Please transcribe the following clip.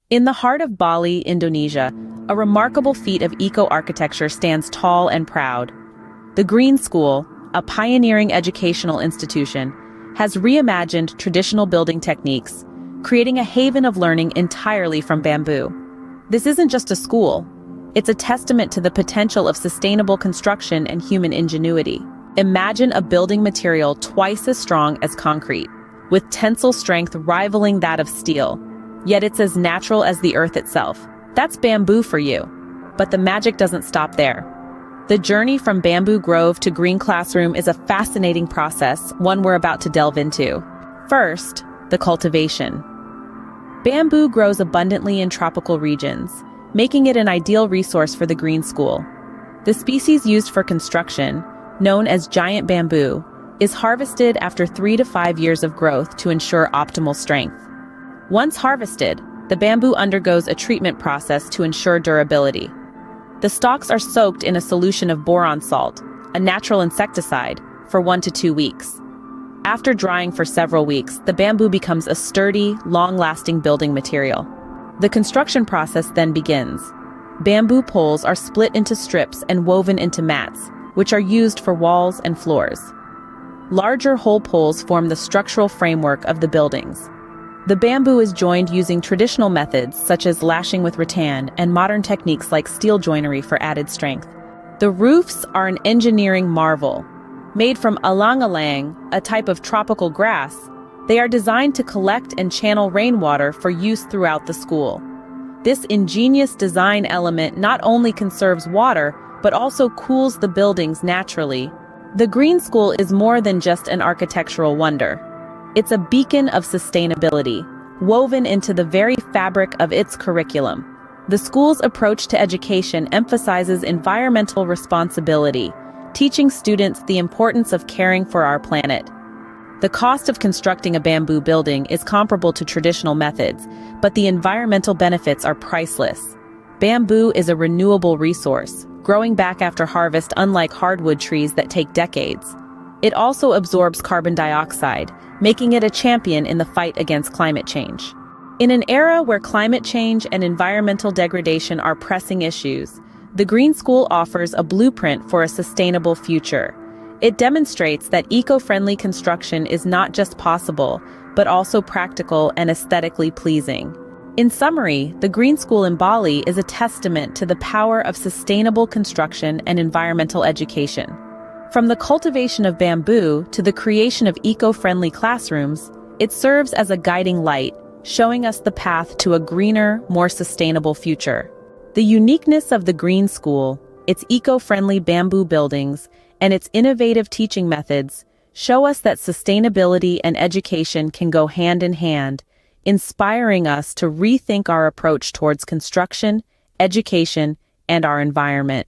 In the heart of Bali, Indonesia, a remarkable feat of eco-architecture stands tall and proud. The Green School, a pioneering educational institution, has reimagined traditional building techniques, creating a haven of learning entirely from bamboo. This isn't just a school. It's a testament to the potential of sustainable construction and human ingenuity. Imagine a building material twice as strong as concrete, with tensile strength rivaling that of steel. Yet it's as natural as the earth itself. That's bamboo for you. But the magic doesn't stop there. The journey from bamboo grove to green classroom is a fascinating process, one we're about to delve into. First, the cultivation. Bamboo grows abundantly in tropical regions, making it an ideal resource for the Green School. The species used for construction, known as giant bamboo, is harvested after 3 to 5 years of growth to ensure optimal strength. Once harvested, the bamboo undergoes a treatment process to ensure durability. The stalks are soaked in a solution of boron salt, a natural insecticide, for 1 to 2 weeks. After drying for several weeks, the bamboo becomes a sturdy, long-lasting building material. The construction process then begins. Bamboo poles are split into strips and woven into mats, which are used for walls and floors. Larger whole poles form the structural framework of the buildings. The bamboo is joined using traditional methods such as lashing with rattan and modern techniques like steel joinery for added strength. The roofs are an engineering marvel. Made from alang-alang, a type of tropical grass, they are designed to collect and channel rainwater for use throughout the school. This ingenious design element not only conserves water, but also cools the buildings naturally. The Green School is more than just an architectural wonder. It's a beacon of sustainability, woven into the very fabric of its curriculum. The school's approach to education emphasizes environmental responsibility, teaching students the importance of caring for our planet. The cost of constructing a bamboo building is comparable to traditional methods, but the environmental benefits are priceless. Bamboo is a renewable resource, growing back after harvest unlike hardwood trees that take decades. It also absorbs carbon dioxide, making it a champion in the fight against climate change. In an era where climate change and environmental degradation are pressing issues, the Green School offers a blueprint for a sustainable future. It demonstrates that eco-friendly construction is not just possible, but also practical and aesthetically pleasing. In summary, the Green School in Bali is a testament to the power of sustainable construction and environmental education. From the cultivation of bamboo to the creation of eco-friendly classrooms, it serves as a guiding light, showing us the path to a greener, more sustainable future. The uniqueness of the Green School, its eco-friendly bamboo buildings, and its innovative teaching methods show us that sustainability and education can go hand in hand, inspiring us to rethink our approach towards construction, education, and our environment.